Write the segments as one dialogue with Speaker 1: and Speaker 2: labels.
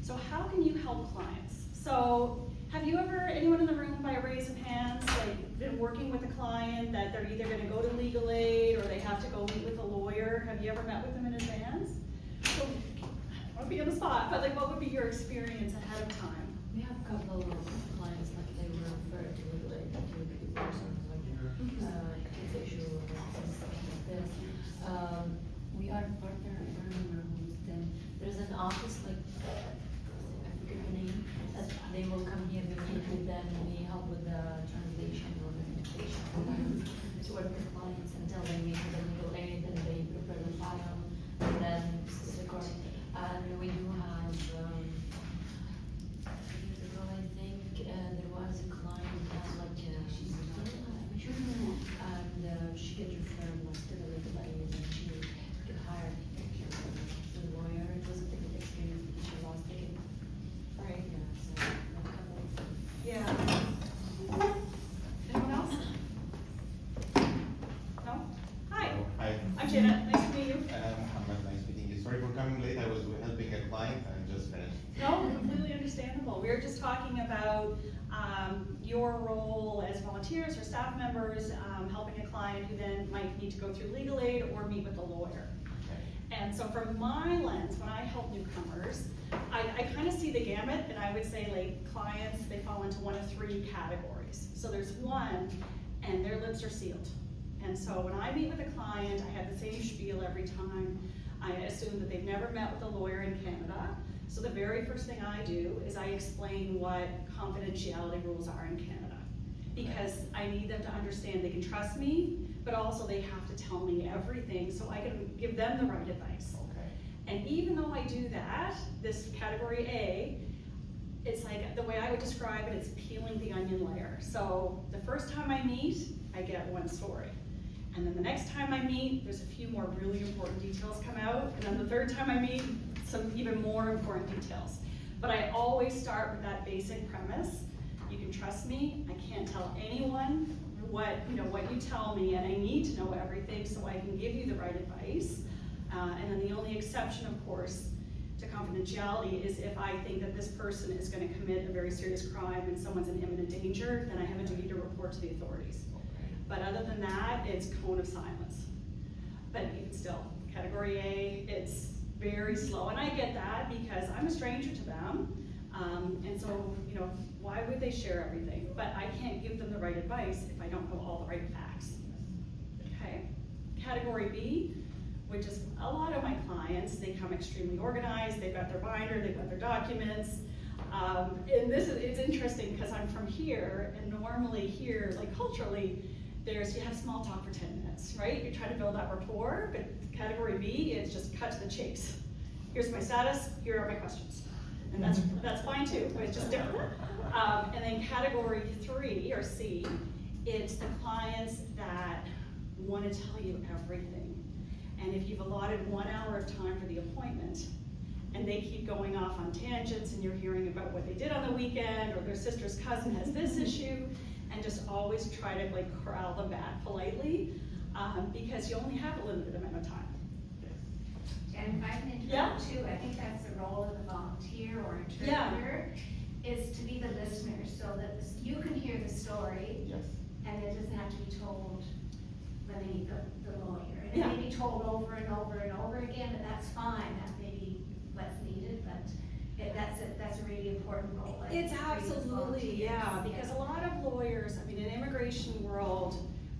Speaker 1: So how can you help clients? So have you ever, anyone in the room by a raise of hands, like been working with a client that they're either gonna go to legal aid or they have to go meet with a lawyer? Have you ever met with them in advance? So, I won't be on the spot, but like what would be your experience ahead of time?
Speaker 2: We have a couple of clients, like they were referred to like to persons like kids issue or things like this. We are partner, I don't remember who's them. There's an office like I forget the name. That they will come here, we meet with them, we help with the translation or the communication to work with clients until they meet with the legal aid and they prepare the file and then the court. And we do have years ago, I think, there was a client who had like, she's and she get referred like to the legal aid and she get hired as a lawyer. It was a big experience because she lost the kid.
Speaker 1: Right.
Speaker 2: Yeah, so a couple of things.
Speaker 1: Yeah. Anyone else? No? Hi.
Speaker 3: Hello. Hi.
Speaker 1: I'm Janet, nice to meet you.
Speaker 3: I'm nice meeting you. Sorry for coming late. I was helping a client and just finished.
Speaker 1: No, completely understandable. We were just talking about your role as volunteers or staff members, helping a client who then might need to go through legal aid or meet with a lawyer.
Speaker 3: Okay.
Speaker 1: And so from my lens, when I help newcomers, I kind of see the gamut, and I would say like clients, they fall into one of three categories. So there's one, and their lips are sealed. And so when I meet with a client, I have the same spiel every time. I assume that they've never met with a lawyer in Canada. So the very first thing I do is I explain what confidentiality rules are in Canada. Because I need them to understand they can trust me, but also they have to tell me everything so I can give them the right advice.
Speaker 3: Okay.
Speaker 1: And even though I do that, this category A, it's like, the way I would describe it is peeling the onion layer. So the first time I meet, I get one story. And then the next time I meet, there's a few more really important details come out. And then the third time I meet, some even more important details. But I always start with that basic premise. You can trust me. I can't tell anyone what you tell me, and I need to know everything so I can give you the right advice. And then the only exception, of course, to confidentiality is if I think that this person is going to commit a very serious crime and someone's in imminent danger, then I have a duty to report to the authorities. But other than that, it's cone of silence. But even still, category A, it's very slow. And I get that because I'm a stranger to them. And so, why would they share everything? But I can't give them the right advice if I don't know all the right facts. Okay? Category B, which is a lot of my clients, they come extremely organized, they've got their binder, they've got their documents. And it's interesting because I'm from here, and normally here, like culturally, you have small talk for 10 minutes, right? You're trying to build that rapport, but category B is just cut to the chase. Here's my status, here are my questions. And that's fine too, but it's just different. And then category 3, or C, it's the clients that want to tell you everything. And if you've allotted 1 hour of time for the appointment, and they keep going off on tangents, and you're hearing about what they did on the weekend, or their sister's cousin has this issue, and just always try to like corral them back politely, because you only have a limited amount of time.
Speaker 4: And if I can interrupt too, I think that's the role of the volunteer or interpreter, is to be the listener, so that you can hear the story,
Speaker 3: Yes.
Speaker 4: and it doesn't have to be told when they meet the lawyer. And it may be told over and over and over again, but that's fine, that may be what's needed, but that's a really important role.
Speaker 1: It's absolutely, because a lot of lawyers, I mean, in immigration world,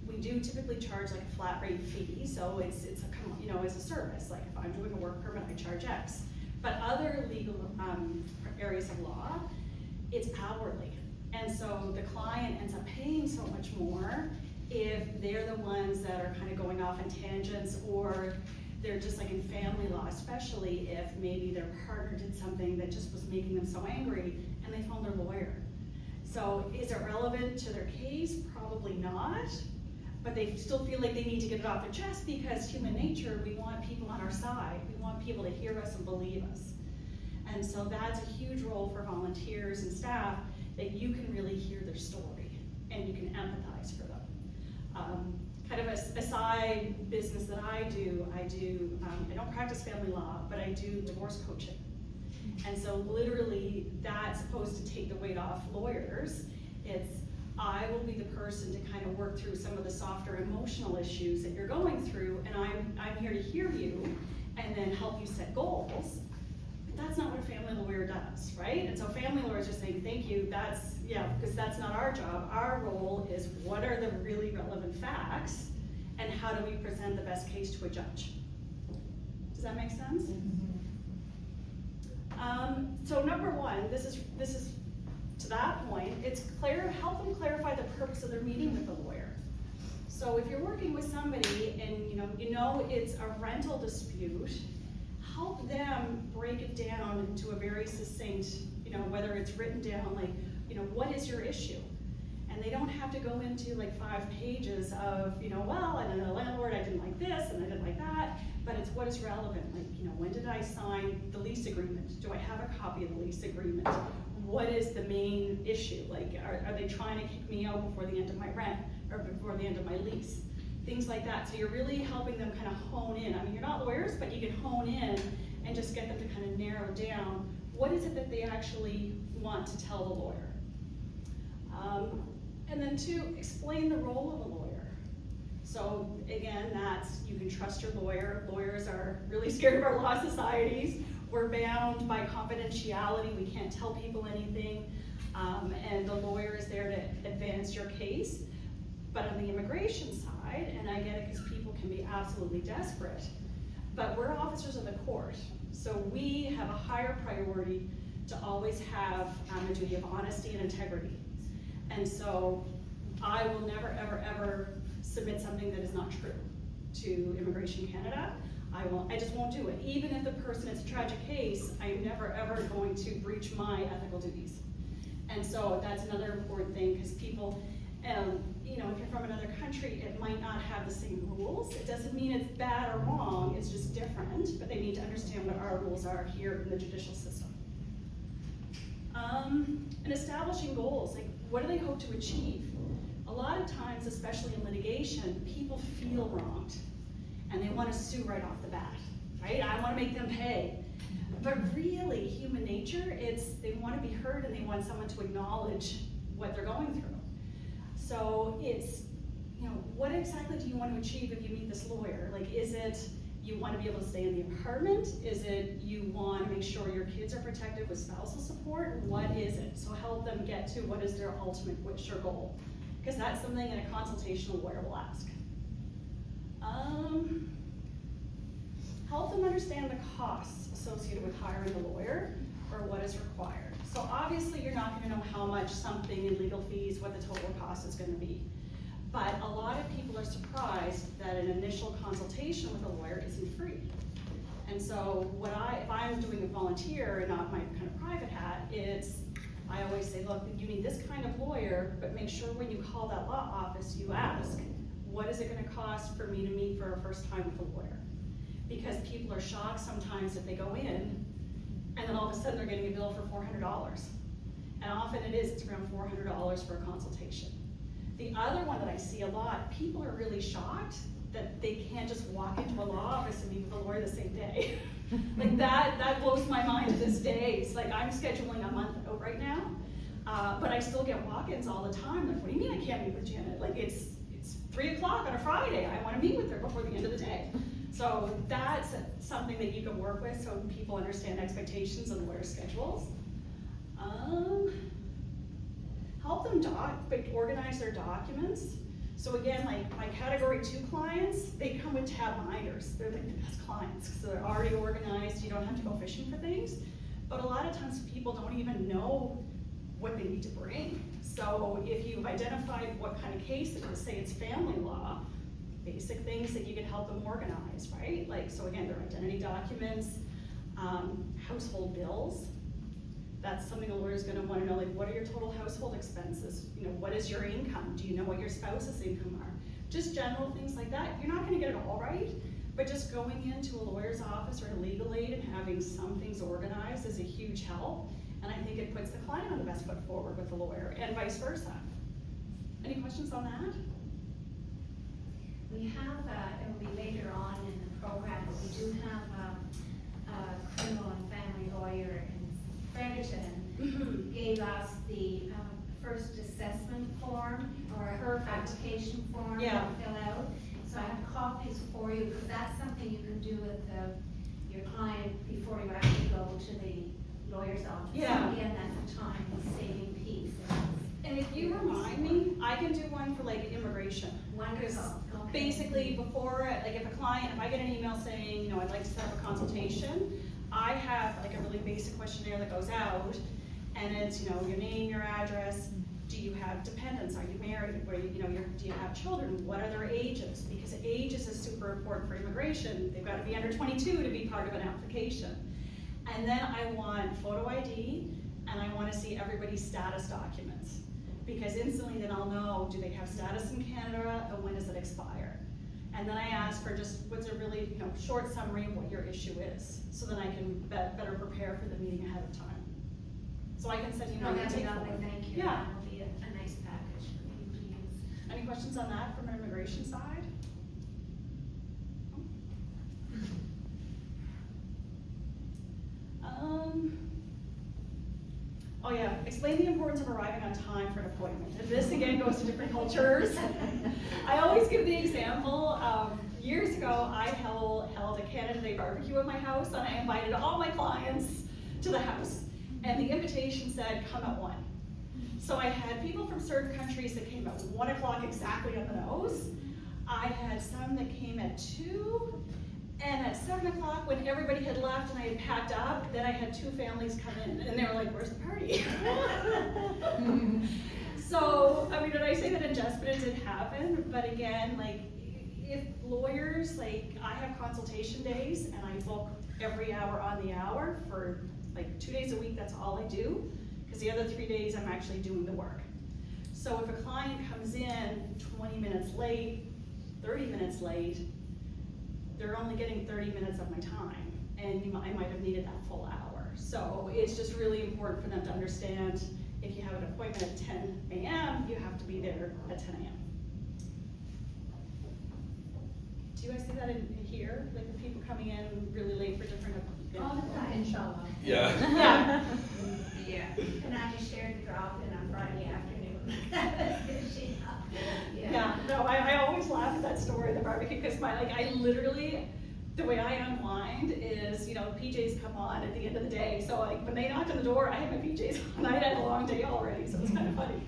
Speaker 1: we do typically charge like a flat rate fee, so it's a service. Like if I'm doing a work permit, I charge X. But other legal areas of law, it's hourly, and so the client ends up paying so much more if they're the ones that are kind of going off in tangents, or they're just like in family law, especially if maybe their partner did something that just was making them so angry and they phone their lawyer. So is it relevant to their case? Probably not, but they still feel like they need to get it off their chest because human nature, we want people on our side. We want people to hear us and believe us. And so that's a huge role for volunteers and staff, that you can really hear their story and you can empathize for them. Kind of a side business that I do, I don't practice family law, but I do divorce coaching. And so literally, that's supposed to take the weight off lawyers. It's, I will be the person to kind of work through some of the softer emotional issues that you're going through, and I'm here to hear you and then help you set goals. But that's not what a family lawyer does, right? And so family lawyers are saying, thank you, that's, yeah, because that's not our job. Our role is what are the really relevant facts and how do we present the best case to a judge? Does that make sense? So number one, this is to that point, it's help them clarify the purpose of their meeting with the lawyer. So if you're working with somebody and you know it's a rental dispute, help them break it down into a very succinct, whether it's written down like, what is your issue? And they don't have to go into like 5 pages of, well, and then the landlord, I didn't like this and I didn't like that, but it's what is relevant. Like, when did I sign the lease agreement? Do I have a copy of the lease agreement? What is the main issue? Like, are they trying to kick me out before the end of my rent or before the end of my lease? Things like that. So you're really helping them kind of hone in. I mean, you're not lawyers, but you can hone in and just get them to kind of narrow down what is it that they actually want to tell the lawyer. And then 2, explain the role of a lawyer. So again, that's, you can trust your lawyer. Lawyers are really scared of our law societies. We're bound by confidentiality. We can't tell people anything. And the lawyer is there to advance your case. But on the immigration side, and I get it because people can be absolutely desperate, but we're officers of the court. So we have a higher priority to always have a duty of honesty and integrity. And so I will never, ever, ever submit something that is not true to Immigration Canada. I just won't do it. Even if the person is a tragic case, I'm never, ever going to breach my ethical duties. And so that's another important thing, because people, if you're from another country, it might not have the same rules. It doesn't mean it's bad or wrong, it's just different, but they need to understand what our rules are here in the judicial system. And establishing goals, like what do they hope to achieve? A lot of times, especially in litigation, people feel wronged and they want to sue right off the bat, right? I want to make them pay. But really, human nature, they want to be heard and they want someone to acknowledge what they're going through. So it's, what exactly do you want to achieve if you meet this lawyer? Like, is it you want to be able to stay in the apartment? Is it you want to make sure your kids are protected with spousal support? What is it? So help them get to what is their ultimate wish or goal. Because that's something in a consultation a lawyer will ask. Help them understand the costs associated with hiring a lawyer or what is required. So obviously you're not going to know how much something in legal fees, what the total cost is going to be. But a lot of people are surprised that an initial consultation with a lawyer isn't free. And so if I'm doing a volunteer and not my kind of private hat, I always say, look, you need this kind of lawyer, but make sure when you call that law office, you ask, what is it going to cost for me to meet for a first time with a lawyer? Because people are shocked sometimes that they go in and then all of a sudden they're getting a bill for $400. And often it's around $400 for a consultation. The other one that I see a lot, people are really shocked that they can't just walk into a law office and meet with a lawyer the same day. Like that blows my mind to this day. It's like I'm scheduling a month out right now, but I still get walk-ins all the time. Like, what do you mean I can't meet with Janet? Like it's 3 o'clock on a Friday. I want to meet with her before the end of the day. So that's something that you can work with so people understand expectations and lawyer schedules. Help them organize their documents. So again, like my category 2 clients, they come with tab binders. They're like the best clients because they're already organized. You don't have to go fishing for things. But a lot of times people don't even know what they need to bring. So if you've identified what kind of case it is, say it's family law, basic things that you can help them organize, right? Like, so again, their identity documents, household bills. That's something a lawyer's gonna wanna know, like, what are your total household expenses? What is your income? Do you know what your spouse's income are? Just general things like that. You're not gonna get it all right, but just going into a lawyer's office or a legal aid and having some things organized is a huge help. And I think it puts the client on the best foot forward with the lawyer and vice versa. Any questions on that?
Speaker 4: We have, it will be later on in the program, but we do have a criminal and family lawyer in Fullerton gave us the first assessment form or
Speaker 1: Perfect.
Speaker 4: application form
Speaker 1: Yeah.
Speaker 4: to fill out. So I have copies for you, because that's something you can do with your client before you actually go to the lawyer's office.
Speaker 1: Yeah.
Speaker 4: So again, that's a time-saving piece.
Speaker 1: And if you remind me, I can do one for like immigration.
Speaker 4: Wonderful.
Speaker 1: Because
Speaker 4: Okay.
Speaker 1: basically before, like if a client, if I get an email saying, you know, I'd like to set up a consultation, I have like a really basic questionnaire that goes out, and it's, you know, your name, your address, do you have dependents, are you married, where you know, do you have children, what are their ages? Because ages is super important for immigration, they've gotta be under 22 to be part of an application. And then I want photo ID, and I wanna see everybody's status documents. Because instantly then I'll know, do they have status in Canada, and when does it expire? And then I ask for just, what's a really, you know, short summary of what your issue is, so then I can better prepare for the meeting ahead of time. So I can send you my
Speaker 4: No, that'd be
Speaker 1: intake
Speaker 4: lovely,
Speaker 1: form.
Speaker 4: thank you.
Speaker 1: Yeah.
Speaker 4: That'll be a nice package for you to use.
Speaker 1: Any questions on that from an immigration side? Oh yeah, explain the importance of arriving on time for an appointment. And this again goes to different cultures. I always give the example, years ago I held a Canada Day barbecue at my house, and I invited all my clients to the house. And the invitation said, come at 1. So I had people from certain countries that came at 1 o'clock exactly on the nose. I had some that came at 2, and at 7 o'clock when everybody had left and I had packed up, then I had 2 families come in, and they were like, where's the party? So, I mean, when I say that adjustment did happen, but again, like, if lawyers, like, I have consultation days, and I book every hour on the hour for like 2 days a week, that's all I do, because the other 3 days I'm actually doing the work. So if a client comes in 20 minutes late, 30 minutes late, they're only getting 30 minutes of my time, and I might have needed that full hour. So it's just really important for them to understand, if you have an appointment at 10 a.m., you have to be there at 10 a.m. Do you guys see that in here? Like the people coming in really late for different appointments?
Speaker 4: All the time.
Speaker 2: Inshallah.
Speaker 5: Yeah.
Speaker 1: Yeah.
Speaker 4: Yeah, and I just shared the drop-in on Friday afternoon.
Speaker 1: Yeah, no, I always laugh at that story of the barbecue, because I literally, the way I unwind is, you know, PJs come on at the end of the day, so like, when they knocked on the door, I had my PJs on, I had a long day already, so it's kind of funny.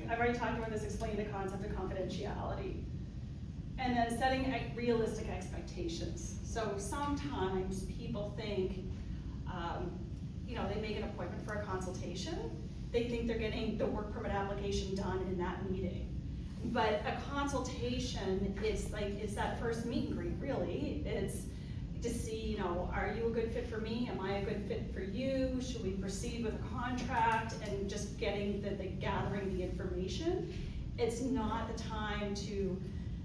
Speaker 1: I've already talked about this, explaining the concept of confidentiality. And then setting realistic expectations. So sometimes people think, you know, they make an appointment for a consultation, they think they're getting the work permit application done in that meeting. But a consultation, it's that first meet and greet, really. It's to see, you know, are you a good fit for me? Am I a good fit for you? Should we proceed with a contract? And just getting gathering the information. It's not the time to,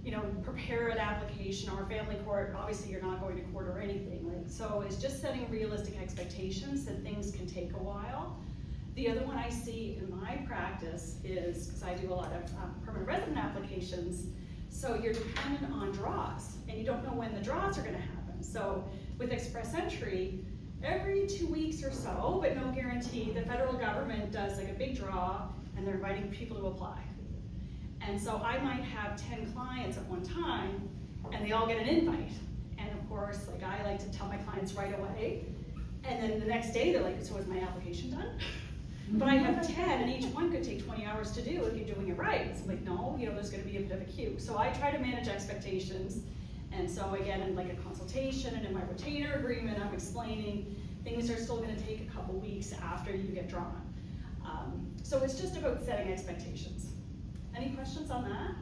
Speaker 1: you know, prepare an application or a family court. Obviously you're not going to court or anything. So it's just setting realistic expectations that things can take a while. The other one I see in my practice is, because I do a lot of permanent resident applications, so you're dependent on draws, and you don't know when the draws are gonna happen. So with Express Entry, every 2 weeks or so, but no guarantee, the federal government does like a big draw, and they're inviting people to apply. And so I might have 10 clients at one time, and they all get an invite. And of course, like, I like to tell my clients right away, and then the next day they're like, so is my application done? But I have 10, and each one could take 20 hours to do if you're doing it right. It's like, no, you know, there's gonna be a bit of a queue. So I try to manage expectations. And so again, in like a consultation and in my retainer agreement, I'm explaining things are still gonna take a couple weeks after you get drawn. So it's just about setting expectations. Any questions on that?